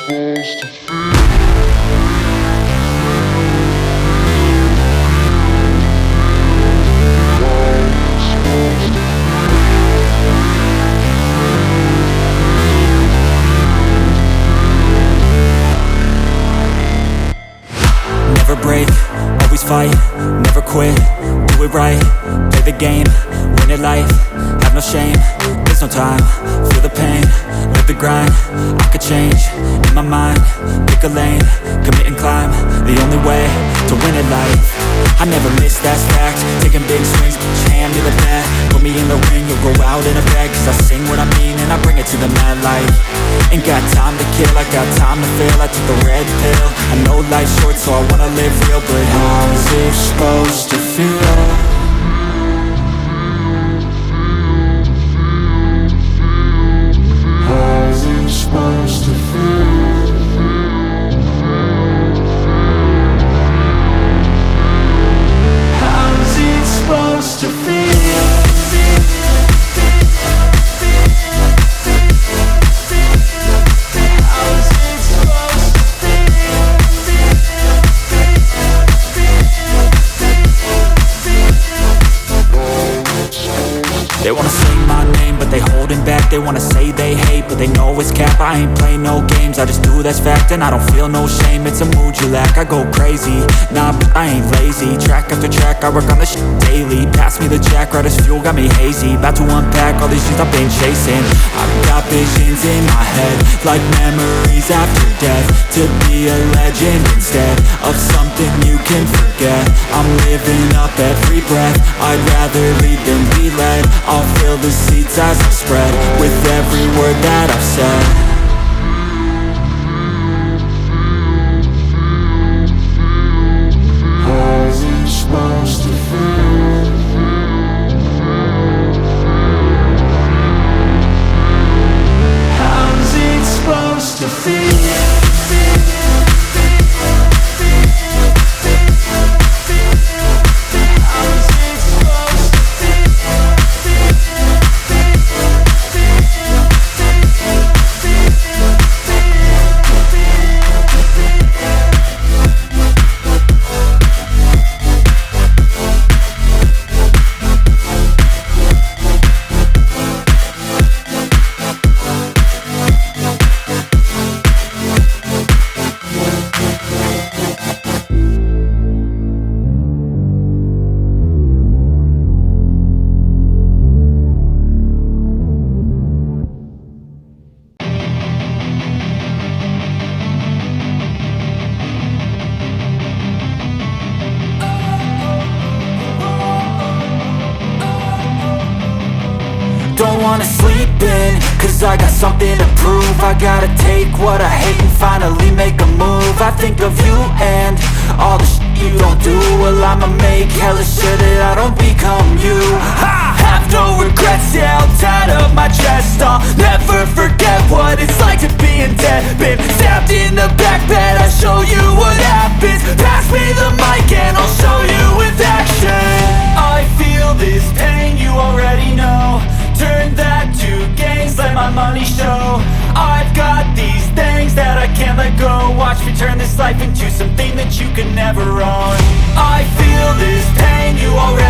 Never break, always fight, never quit, do it right, play the game, win it life, have no shame, there's no time, feel the pain, live the grind, I could change, in my mind, pick a lane, commit and climb, the only way to win it life. I never miss, that's fact, taking big swings, put your hand to the bat, put me in the ring, you'll go out in a bag, cause I sing what I mean and I bring it to the mad light. Ain't got time to kill, I got time to feel, I took the red pill, I know life's short so I wanna live real, but how's it supposed to feel? How's it supposed to feel? How's it supposed to feel? They wanna say my name, but they holding back. They wanna say they hate, but they know it's cap. I ain't play no games, I just do that's fact. And I don't feel no shame, it's a mood you lack. I go crazy, nah, but I ain't lazy. Track after track, I work on this shit daily. Pass me the jack, right as fuel, got me hazy. About to unpack all these things I've been chasing. I've got visions in my head, like memories after death. To be a legend instead of something you can forget. I'm living up every breath, I'd rather lead than be led. I'll fill the seats as I spread with every word that I've said. How's it supposed to feel? How's it supposed to feel? Don't wanna sleep in, cause I got something to prove. I gotta take what I hate and finally make a move. I think of you and all the shit you don't do. Well, I'ma make hella sure that I don't become you. I have no regrets, yeah, I'll tie up my chest. I'll never forget what it's like to be in debt. Been stabbed in the back bed, I'll show you what happens. Pass me the mic and I'll show you with action. I feel this pain, you already know. Turn that to gains, let my money show. I've got these things that I can't let go. Watch me turn this life into something that you can never own. I feel this pain, you already